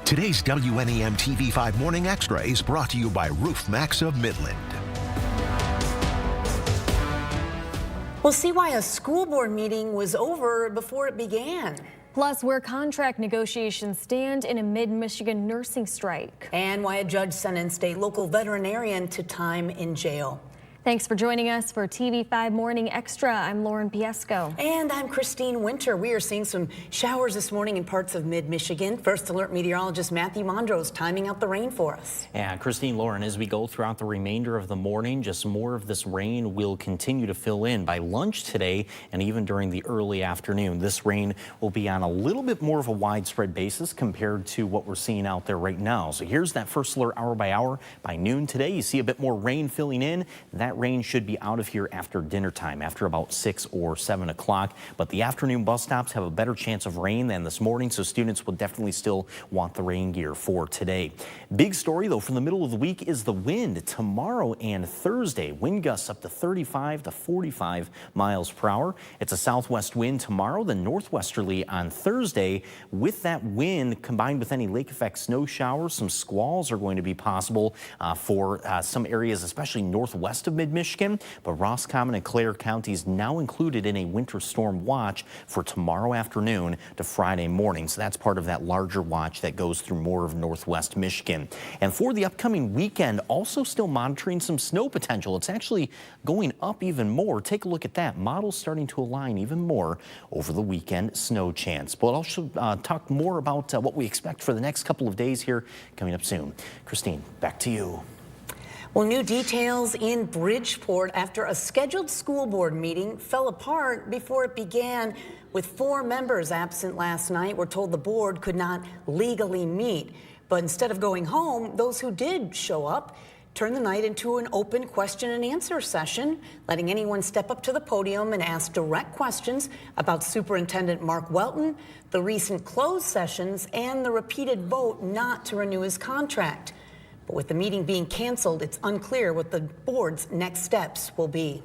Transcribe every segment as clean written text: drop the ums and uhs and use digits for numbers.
Today's WNEM TV5 Morning Extra is brought to you by Roof Max of Midland. We'll see why a school board meeting was over before it began. Plus, where contract negotiations stand in a mid-Michigan nursing strike. And why a judge sentenced a local veterinarian to time in jail. Thanks for joining us for TV5 Morning Extra. I'm Lauren Piesco. And I'm Christine Winter. We are seeing some showers this morning in parts of mid-Michigan. First Alert meteorologist Matthew Mondros timing out the rain for us. Yeah, Christine, Lauren, as we go throughout the remainder of the morning, just more of this rain will continue to fill in by lunch today and even during the early afternoon. This rain will be on a little bit more of a widespread basis compared to what we're seeing out there right now. So here's that First Alert hour by hour. By noon today, you see a bit more rain filling in. That rain should be out of here after dinner time, after about 6 or 7 o'clock. But the afternoon bus stops have a better chance of rain than this morning, so students will definitely still want the rain gear for today. Big story, though, from the middle of the week is the wind. Tomorrow and Thursday, wind gusts up to 35 to 45 miles per hour. It's a southwest wind tomorrow, then northwesterly on Thursday. With that wind, combined with any lake effect snow showers, some squalls are going to be possible for some areas, especially northwest of mid-Michigan, but Roscommon and Clare counties now included in a winter storm watch for tomorrow afternoon to Friday morning. So that's part of that larger watch that goes through more of northwest Michigan. And for the upcoming weekend, also still monitoring some snow potential. It's actually going up even more. Take a look at that. Models starting to align even more over the weekend snow chance. But I'll also talk more about what we expect for the next couple of days here coming up soon. Christine, back to you. Well, new details in Bridgeport after a scheduled school board meeting fell apart before it began. With 4 members absent last night, we're told the board could not legally meet. But instead of going home, those who did show up turned the night into an open question and answer session, letting anyone step up to the podium and ask direct questions about Superintendent Mark Welton, the recent closed sessions, and the repeated vote not to renew his contract. But with the meeting being canceled, it's unclear what the board's next steps will be.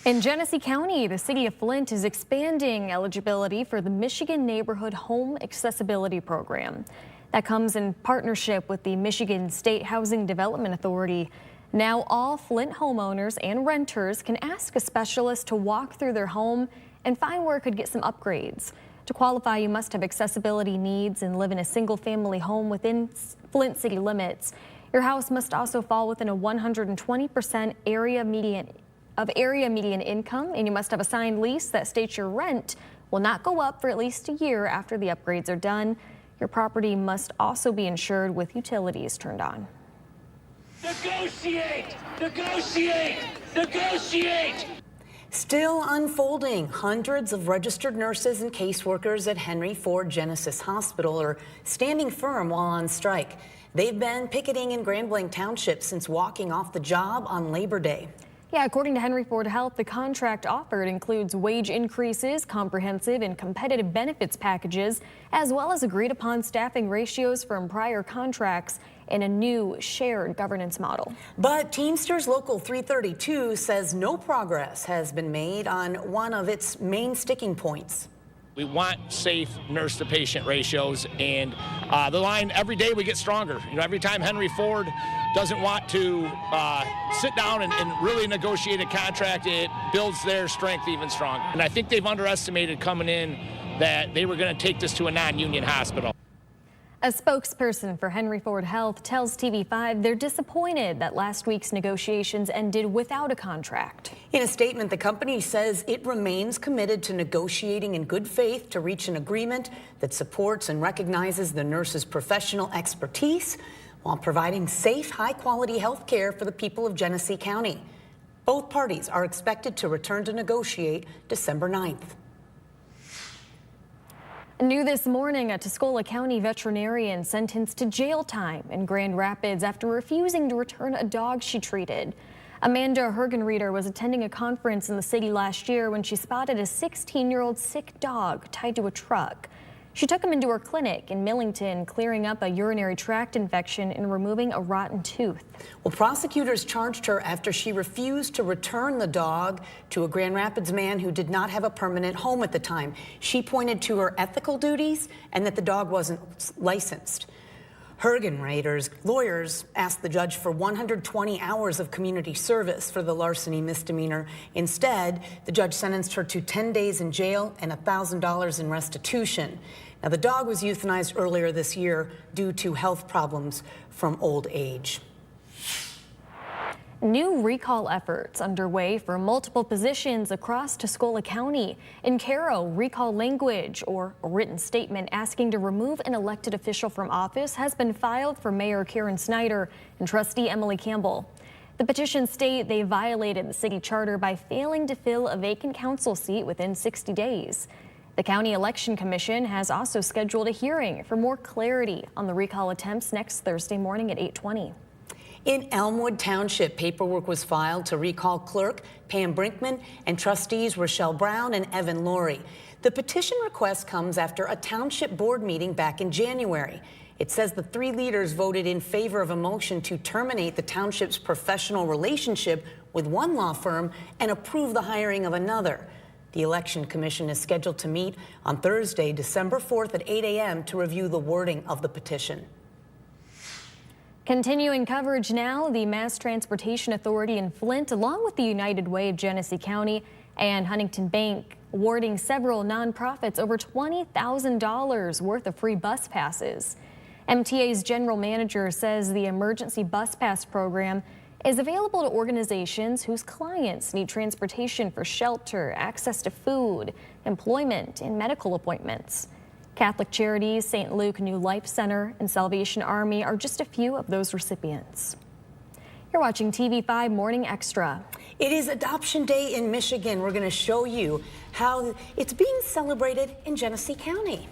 In Genesee County, the city of Flint is expanding eligibility for the Michigan Neighborhood Home Accessibility Program. That comes in partnership with the Michigan State Housing Development Authority. Now all Flint homeowners and renters can ask a specialist to walk through their home and find where it could get some upgrades. To qualify, you must have accessibility needs and live in a single-family home within Flint city limits. Your house must also fall within a 120% area median income, and you must have a signed lease that states your rent will not go up for at least a year after the upgrades are done. Your property must also be insured with utilities turned on. Negotiate! Negotiate! Negotiate! Still unfolding, hundreds of registered nurses and caseworkers at Henry Ford Genesis Hospital are standing firm while on strike. They've been picketing in Grand Blanc Township since walking off the job on Labor Day. Yeah, according to Henry Ford Health, the contract offered includes wage increases, comprehensive and competitive benefits packages, as well as agreed upon staffing ratios from prior contracts and a new shared governance model. But Teamsters Local 332 says no progress has been made on one of its main sticking points. We want safe nurse-to-patient ratios, and the line every day we get stronger. You know, every time Henry Ford doesn't want to sit down and really negotiate a contract, it builds their strength even stronger. And I think they've underestimated coming in that they were going to take this to a non-union hospital. A spokesperson for Henry Ford Health tells TV5 they're disappointed that last week's negotiations ended without a contract. In a statement, the company says it remains committed to negotiating in good faith to reach an agreement that supports and recognizes the nurses' professional expertise while providing safe, high-quality health care for the people of Genesee County. Both parties are expected to return to negotiate December 9th. New this morning, a Tuscola County veterinarian sentenced to jail time in Grand Rapids after refusing to return a dog she treated. Amanda Hergenrieder was attending a conference in the city last year when she spotted a 16-year-old sick dog tied to a truck. She took him into her clinic in Millington, clearing up a urinary tract infection and removing a rotten tooth. Well, prosecutors charged her after she refused to return the dog to a Grand Rapids man who did not have a permanent home at the time. She pointed to her ethical duties and that the dog wasn't licensed. Hergenreiter's lawyers asked the judge for 120 hours of community service for the larceny misdemeanor. Instead, the judge sentenced her to 10 days in jail and $1,000 in restitution. Now, the dog was euthanized earlier this year due to health problems from old age. New recall efforts underway for multiple positions across Tuscola County. In Caro, recall language or a written statement asking to remove an elected official from office has been filed for Mayor Karen Snyder and Trustee Emily Campbell. The petitions state they violated the city charter by failing to fill a vacant council seat within 60 days. The County Election Commission has also scheduled a hearing for more clarity on the recall attempts next Thursday morning at 8:20. In Elmwood Township, paperwork was filed to recall clerk Pam Brinkman and trustees Rochelle Brown and Evan Laurie. The petition request comes after a township board meeting back in January. It says the three leaders voted in favor of a motion to terminate the township's professional relationship with one law firm and approve the hiring of another. The Election Commission is scheduled to meet on Thursday, December 4th at 8 a.m. to review the wording of the petition. Continuing coverage now, the Mass Transportation Authority in Flint, along with the United Way of Genesee County and Huntington Bank, awarding several nonprofits over $20,000 worth of free bus passes. MTA's general manager says the emergency bus pass program is available to organizations whose clients need transportation for shelter, access to food, employment, and medical appointments. Catholic Charities, St. Luke New Life Center, and Salvation Army are just a few of those recipients. You're watching TV5 Morning Extra. It is Adoption Day in Michigan. We're going to show you how it's being celebrated in Genesee County.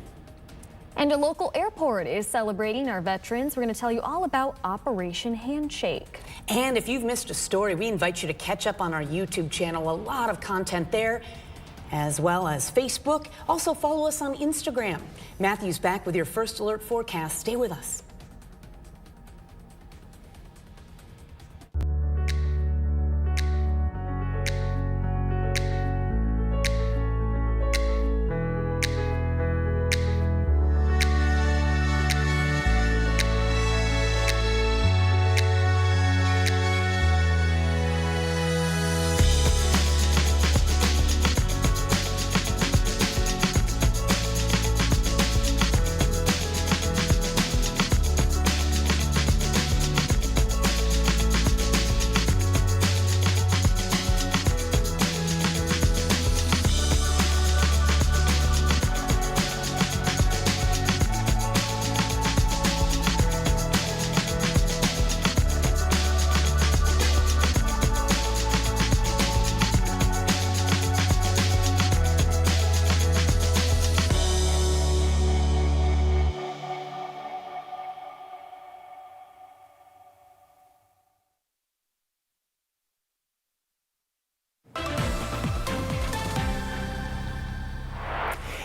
And a local airport is celebrating our veterans. We're going to tell you all about Operation Handshake. And if you've missed a story, we invite you to catch up on our YouTube channel. A lot of content there, as well as Facebook. Also follow us on Instagram. Matthew's back with your first alert forecast. Stay with us.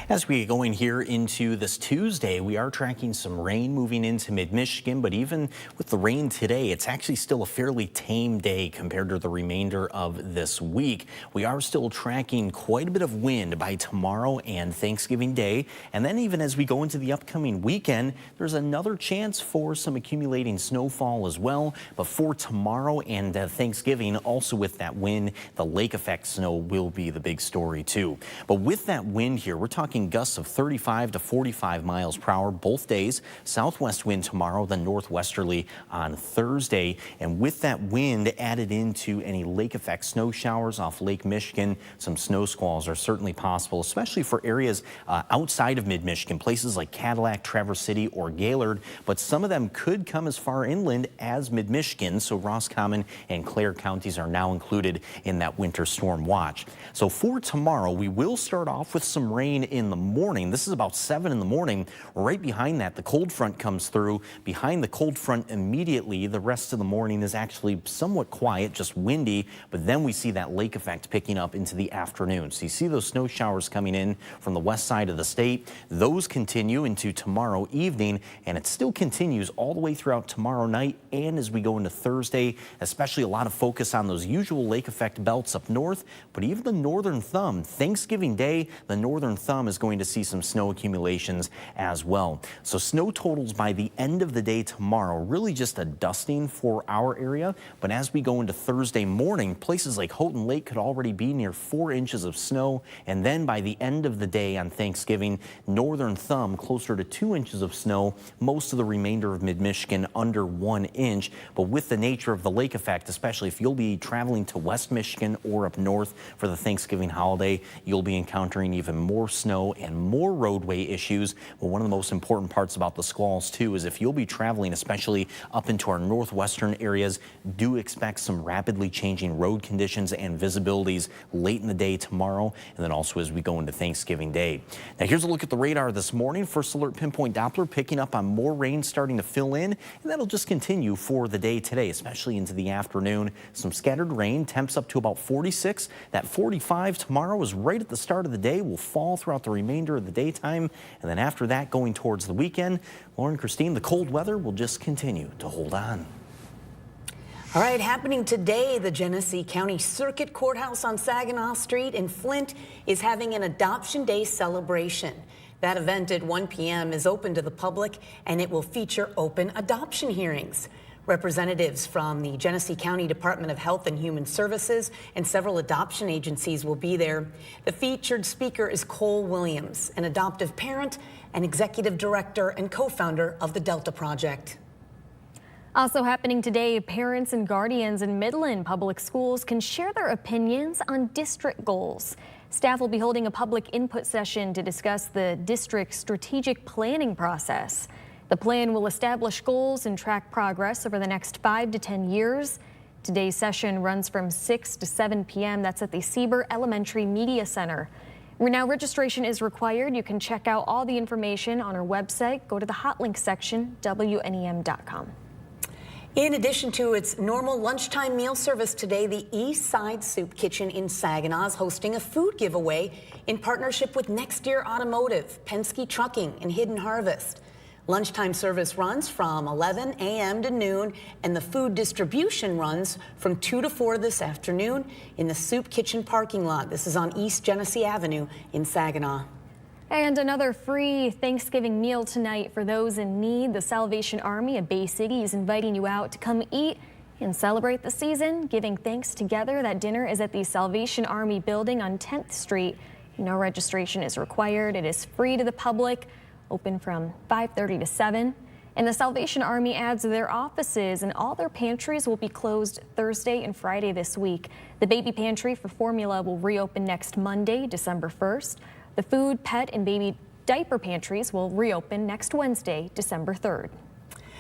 As we go in here into this Tuesday, we are tracking some rain moving into mid-Michigan, but even with the rain today, it's actually still a fairly tame day compared to the remainder of this week. We are still tracking quite a bit of wind by tomorrow and Thanksgiving Day. And then even as we go into the upcoming weekend, there's another chance for some accumulating snowfall as well. But for tomorrow and Thanksgiving, also with that wind, the lake effect snow will be the big story too. But with that wind here, we're talking gusts of 35 to 45 miles per hour both days. Southwest wind tomorrow, then northwesterly on Thursday. And with that wind added into any lake effect snow showers off Lake Michigan, some snow squalls are certainly possible, especially for areas outside of mid-Michigan, places like Cadillac, Traverse City, or Gaylord. But some of them could come as far inland as mid-Michigan. So Roscommon and Clare counties are now included in that winter storm watch. So for tomorrow, we will start off with some rain in in the morning. This is about 7 in the morning. Right behind that, the cold front comes through. Behind the cold front immediately, the rest of the morning is actually somewhat quiet, just windy, but then we see that lake effect picking up into the afternoon. So you see those snow showers coming in from the west side of the state. Those continue into tomorrow evening, and it still continues all the way throughout tomorrow night and as we go into Thursday, especially a lot of focus on those usual lake effect belts up north, but even the northern thumb, Thanksgiving Day, the northern thumb is going to see some snow accumulations as well. So snow totals by the end of the day tomorrow, really just a dusting for our area. But as we go into Thursday morning, places like Houghton Lake could already be near 4 inches of snow. And then by the end of the day on Thanksgiving, northern thumb closer to 2 inches of snow, most of the remainder of mid-Michigan under 1 inch. But with the nature of the lake effect, especially if you'll be traveling to West Michigan or up north for the Thanksgiving holiday, you'll be encountering even more snow and more roadway issues. But one of the most important parts about the squalls too is if you'll be traveling, especially up into our northwestern areas, do expect some rapidly changing road conditions and visibilities late in the day tomorrow, and then also as we go into Thanksgiving Day. Now here's a look at the radar this morning. First alert pinpoint Doppler picking up on more rain starting to fill in, and that'll just continue for the day today, especially into the afternoon. Some scattered rain, temps up to about 46. That 45 tomorrow is right at the start of the day, will fall throughout the remainder of the daytime, and then after that going towards the weekend, Lauren, Christine, the cold weather will just continue to hold on. All right, happening today, the Genesee County Circuit Courthouse on Saginaw Street in Flint is having an Adoption Day celebration. That event at 1 p.m. is open to the public, and it will feature open adoption hearings. Representatives from the Genesee County Department of Health and Human Services and several adoption agencies will be there. The featured speaker is Cole Williams, an adoptive parent and executive director and co-founder of the Delta Project. Also happening today, parents and guardians in Midland Public Schools can share their opinions on district goals. Staff will be holding a public input session to discuss the district's strategic planning process. The plan will establish goals and track progress over the next 5 to 10 years. Today's session runs from 6 to 7 p.m. That's at the Sieber Elementary Media Center. Now registration is required. You can check out all the information on our website. Go to the hot link section, WNEM.com. In addition to its normal lunchtime meal service today, the East Side Soup Kitchen in Saginaw is hosting a food giveaway in partnership with Next Year Automotive, Penske Trucking, and Hidden Harvest. Lunchtime service runs from 11 a.m. to noon, and the food distribution runs from 2 to 4 this afternoon in the Soup Kitchen parking lot. This is on East Genesee Avenue in Saginaw. And another free Thanksgiving meal tonight for those in need. The Salvation Army of Bay City is inviting you out to come eat and celebrate the season, giving thanks together. That dinner is at the Salvation Army building on 10th Street. No registration is required. It is free to the public, open from 5:30 to 7. And the Salvation Army adds their offices and all their pantries will be closed Thursday and Friday this week. The baby pantry for formula will reopen next Monday, December 1st. The food, pet, and baby diaper pantries will reopen next Wednesday, December 3rd.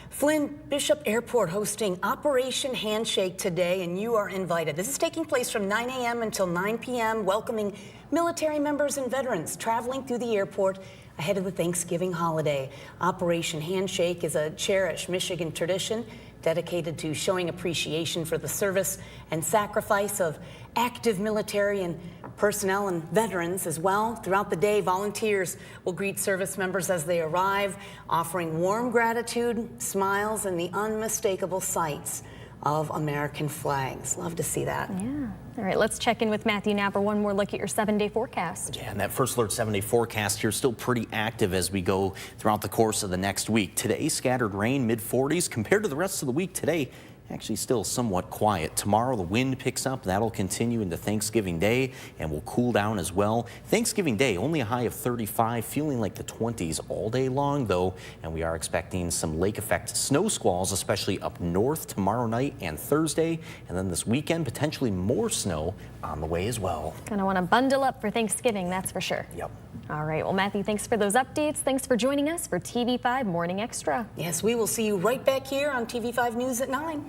Flint Bishop Airport hosting Operation Handshake today, and you are invited. This is taking place from 9 a.m. until 9 p.m., welcoming military members and veterans traveling through the airport ahead of the Thanksgiving holiday. Operation Handshake is a cherished Michigan tradition dedicated to showing appreciation for the service and sacrifice of active military and personnel and veterans as well. Throughout the day, volunteers will greet service members as they arrive, offering warm gratitude, smiles, and the unmistakable sights of American flags. Love to see that. Yeah. All right, let's check in with Matthew now for one more look at your 7-day forecast. Yeah, and that First Alert 7-day forecast here is still pretty active as we go throughout the course of the next week. Today, scattered rain, mid-40s. Compared to the rest of the week today, actually still somewhat quiet. Tomorrow the wind picks up. That'll continue into Thanksgiving Day and will cool down as well. Thanksgiving Day only a high of 35, feeling like the 20s all day long though, and we are expecting some lake effect snow squalls, especially up north tomorrow night and Thursday, and then this weekend potentially more snow on the way as well. Gonna want to bundle up for Thanksgiving, that's for sure. Yep. All right, well, Matthew, thanks for those updates. Thanks for joining us for TV5 Morning Extra. Yes, we will see you right back here on TV5 News at 9.